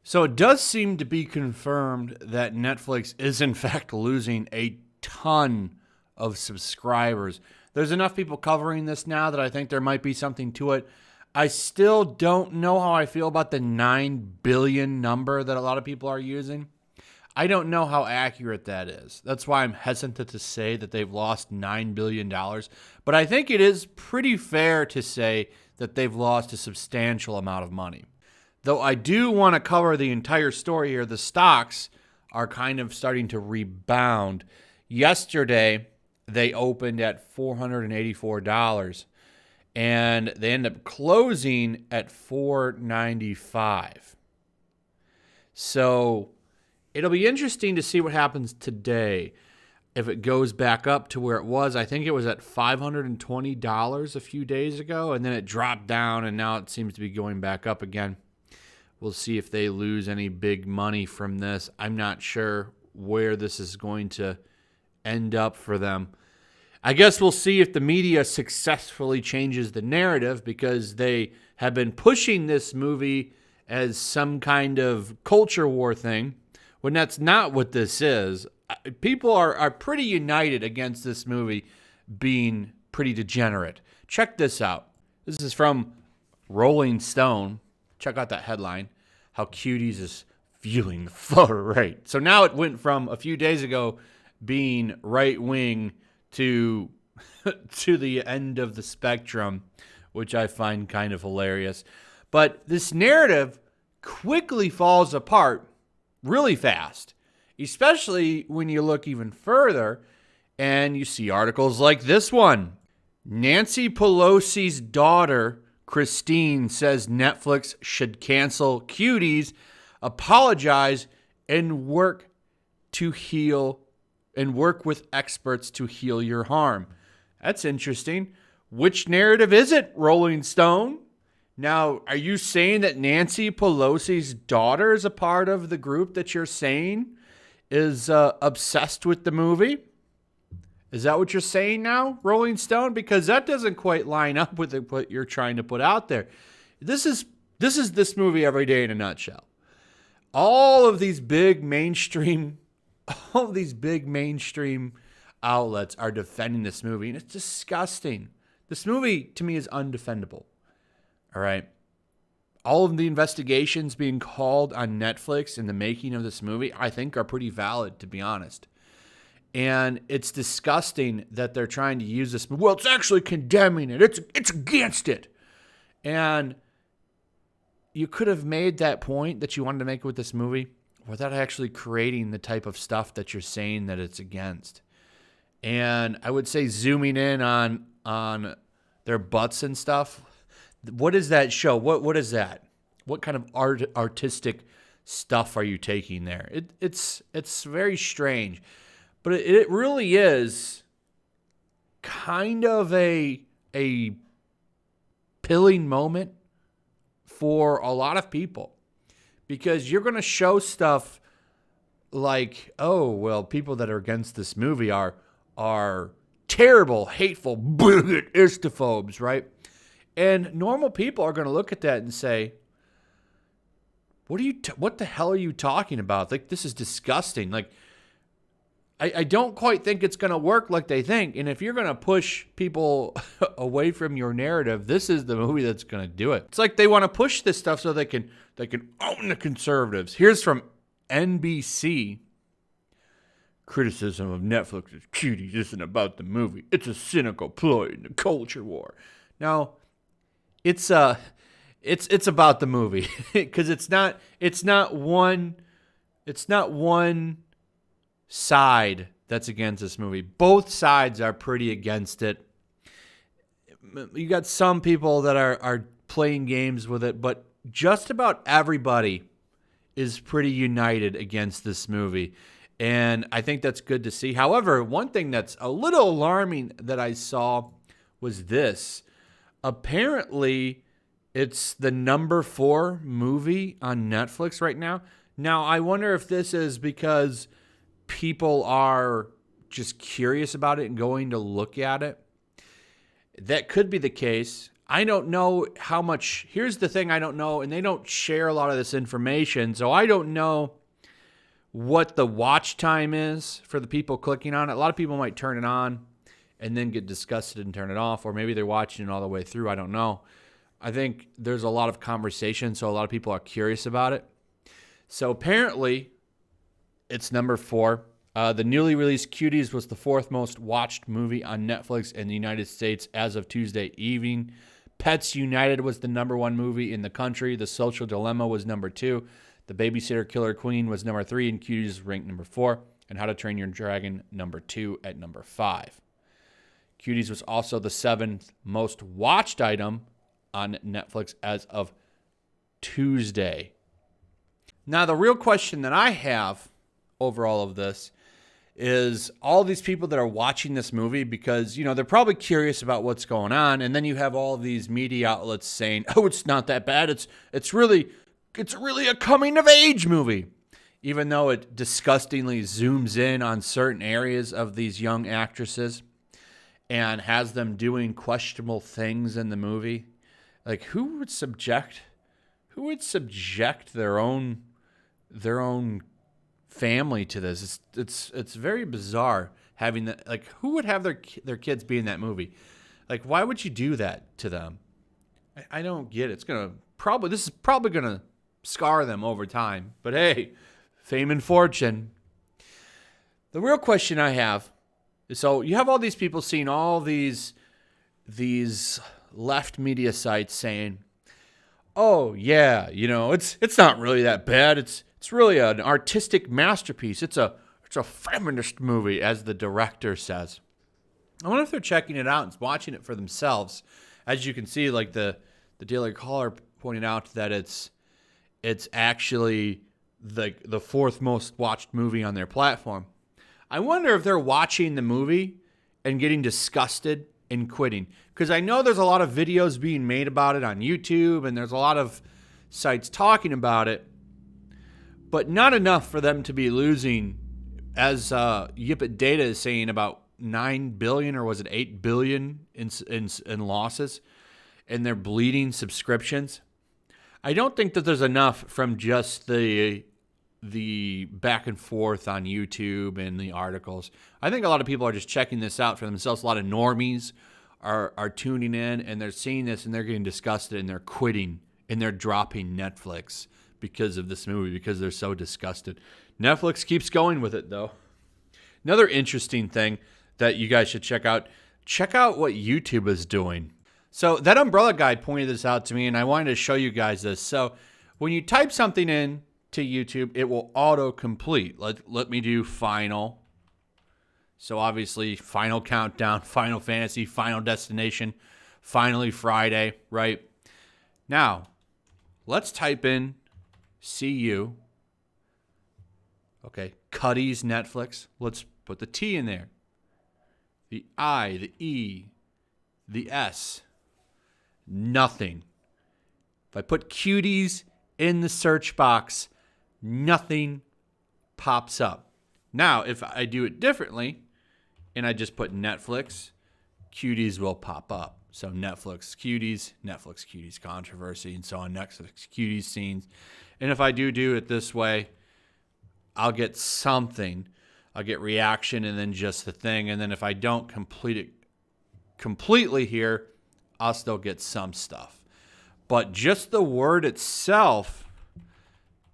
So it does seem to be confirmed that Netflix is in fact losing a ton of subscribers. There's enough people covering this now that I think there might be something to it. I still don't know how I feel about the 9 billion number that a lot of people are using. I don't know how accurate that is. That's why I'm hesitant to say that they've lost $9 billion. But I think it is pretty fair to say that they've lost a substantial amount of money. Though I do want to cover the entire story here. The stocks are kind of starting to rebound. Yesterday, they opened at $484, and they end up closing at $495. So it'll be interesting to see what happens today. If it goes back up to where it was, I think it was at $520 a few days ago, and then it dropped down, and now it seems to be going back up again. We'll see if they lose any big money from this. I'm not sure where this is going to end up for them. I guess we'll see if the media successfully changes the narrative, because they have been pushing this movie as some kind of culture war thing, when that's not what this is. People are pretty united against this movie being pretty degenerate. Check this out. This is from Rolling Stone. Check out that headline, how Cuties is feeling the far right. So now it went from a few days ago being right-wing to the end of the spectrum, which I find kind of hilarious. But this narrative quickly falls apart really fast, especially when you look even further and you see articles like this one. Nancy Pelosi's daughter, Christine, says Netflix should cancel Cuties, apologize, and work with experts to heal your harm. That's interesting. Which narrative is it, Rolling Stone? Now, are you saying that Nancy Pelosi's daughter is a part of the group that you're saying is obsessed with the movie? Is that what you're saying now, Rolling Stone? Because that doesn't quite line up with what you're trying to put out there. This is this movie every day in a nutshell. All of these big mainstream outlets are defending this movie, and it's disgusting. This movie, to me, is undefendable. All right? All of the investigations being called on Netflix in the making of this movie, I think, are pretty valid, to be honest. And it's disgusting that they're trying to use this. Well, it's actually condemning it. It's against it. And you could have made that point that you wanted to make with this movie without actually creating the type of stuff that you're saying that it's against. And I would say zooming in on their butts and stuff. What is that show? What is that? What kind of artistic stuff are you taking there? It's very strange. But it really is kind of a pilling moment for a lot of people, because you're going to show stuff like, oh, well, people that are against this movie are terrible, hateful, bigot, istophobes, right? And normal people are going to look at that and say, what the hell are you talking about? Like, this is disgusting. Like, I don't quite think it's going to work like they think. And if you're going to push people away from your narrative, this is the movie that's going to do it. It's like they want to push this stuff so they can own the conservatives. Here's from NBC. Criticism of Netflix's Cuties isn't about the movie. It's a cynical ploy in the culture war. Now, it's about the movie, because it's not one side that's against this movie. Both sides are pretty against it. You got some people that are playing games with it, but just about everybody is pretty united against this movie. And I think that's good to see. However, one thing that's a little alarming that I saw was this. Apparently, it's the number 4 movie on Netflix right now. Now, I wonder if this is because people are just curious about it and going to look at it. That could be the case. I don't know how much. Here's the thing I don't know, and they don't share a lot of this information, so I don't know what the watch time is for the people clicking on it. A lot of people might turn it on and then get disgusted and turn it off, or maybe they're watching it all the way through. I don't know. I think there's a lot of conversation, so a lot of people are curious about it. So apparently, it's number 4. The newly released Cuties was the 4th most watched movie on Netflix in the United States as of Tuesday evening. Pets United was the number 1 movie in the country. The Social Dilemma was number 2. The Babysitter Killer Queen was number 3, and Cuties ranked number 4. And How to Train Your Dragon number 2 at number 5. Cuties was also the 7th most watched item on Netflix as of Tuesday. Now, the real question that I have over all of this is all these people that are watching this movie because, they're probably curious about what's going on. And then you have all these media outlets saying, oh, it's not that bad. It's really a coming of age movie, even though it disgustingly zooms in on certain areas of these young actresses and has them doing questionable things in the movie. Like, who would subject their own family to this? It's very bizarre having that. Like, who would have their kids be in that movie? Like, why would you do that to them? I don't get it. This is probably gonna scar them over time. But hey, fame and fortune. The real question I have is, so you have all these people seeing all these left media sites saying, oh yeah, it's not really that bad. It's really an artistic masterpiece. It's a feminist movie, as the director says. I wonder if they're checking it out and watching it for themselves. As you can see, like the Daily Caller pointed out that it's actually the 4th most watched movie on their platform. I wonder if they're watching the movie and getting disgusted and quitting. Because I know there's a lot of videos being made about it on YouTube, and there's a lot of sites talking about it, but not enough for them to be losing, as Yipit Data is saying, about $9 billion, or was it $8 billion in losses, and they're bleeding subscriptions. I don't think that there's enough from just the back and forth on YouTube and the articles. I think a lot of people are just checking this out for themselves. A lot of normies are tuning in, and they're seeing this, and they're getting disgusted, and they're quitting, and they're dropping Netflix because of this movie, because they're so disgusted. Netflix keeps going with it, though. Another interesting thing that you guys should check out what YouTube is doing. So that Umbrella guy pointed this out to me, and I wanted to show you guys this. So when you type something in to YouTube, it will autocomplete. Let me do final. So obviously, Final Countdown, Final Fantasy, Final Destination, Finally Friday, right? Now, let's type in CU. Okay, Cuties Netflix. Let's put the T in there. The I, the E, the S. Nothing. If I put Cuties in the search box, nothing pops up. Now, if I do it differently, and I just put Netflix, Cuties will pop up. So Netflix Cuties controversy, and so on. Netflix Cuties scenes. And if I do it this way, I'll get something. I'll get reaction and then just the thing. And then if I don't complete it completely here, I'll still get some stuff. But just the word itself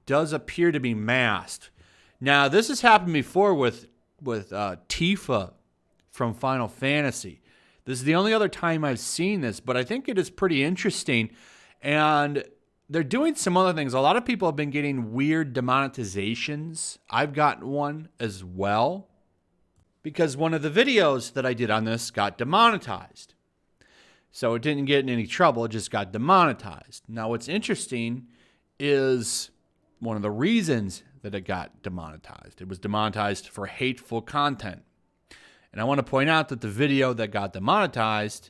does appear to be masked. Now, this has happened before with Tifa from Final Fantasy. This is the only other time I've seen this, but I think it is pretty interesting. And they're doing some other things. A lot of people have been getting weird demonetizations. I've gotten one as well, because one of the videos that I did on this got demonetized. So it didn't get in any trouble. It just got demonetized. Now, what's interesting is one of the reasons that it got demonetized. It was demonetized for hateful content. And I want to point out that the video that got demonetized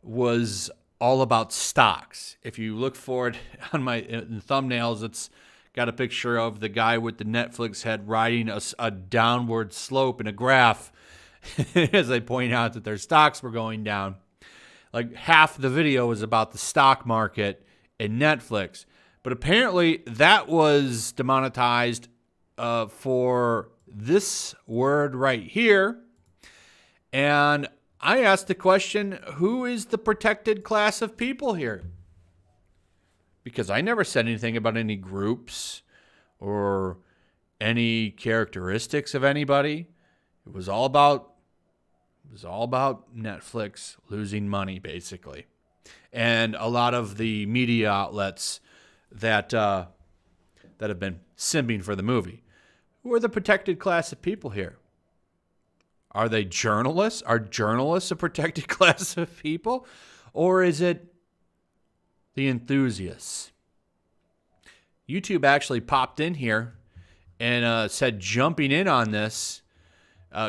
was all about stocks. If you look for it on my thumbnails, it's got a picture of the guy with the Netflix head riding a downward slope in a graph as I point out that their stocks were going down. Like half the video was about the stock market and Netflix. But apparently that was demonetized for this word right here. And I asked the question, who is the protected class of people here? Because I never said anything about any groups or any characteristics of anybody. It was all about Netflix losing money, basically. And a lot of the media outlets that have been simping for the movie. Who are the protected class of people here? Are they journalists? Are journalists a protected class of people? Or is it the enthusiasts? YouTube actually popped in here and said, jumping in on this,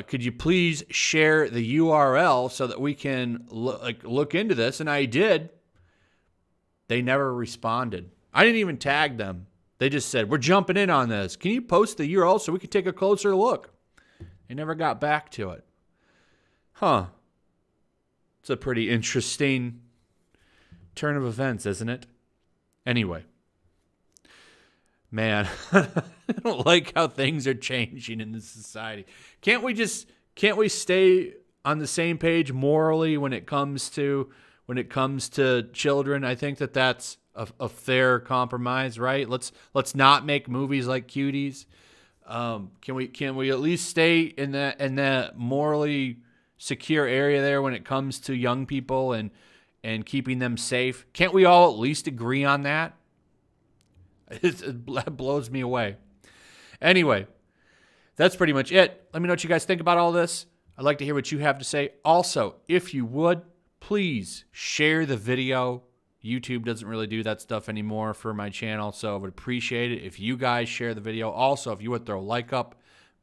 could you please share the URL so that we can look into this? And I did. They never responded. I didn't even tag them. They just said, we're jumping in on this. Can you post the URL so we can take a closer look? They never got back to it. Huh. It's a pretty interesting turn of events, isn't it? Anyway. Man, I don't like how things are changing in this society. Can't we stay on the same page morally when it comes to children? I think that's a fair compromise, right? Let's not make movies like Cuties. Can we at least stay in that morally secure area there when it comes to young people and keeping them safe? Can't we all at least agree on that? It blows me away. Anyway, that's pretty much it. Let me know what you guys think about all this. I'd like to hear what you have to say. Also, if you would, please share the video. YouTube doesn't really do that stuff anymore for my channel, so I would appreciate it if you guys share the video. Also, if you would throw a like up,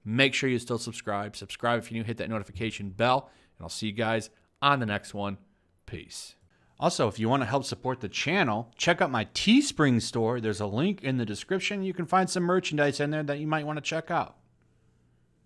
make sure you still subscribe. Subscribe if you're new, hit that notification bell, and I'll see you guys on the next one. Peace. Also, if you want to help support the channel, check out my Teespring store. There's a link in the description. You can find some merchandise in there that you might want to check out.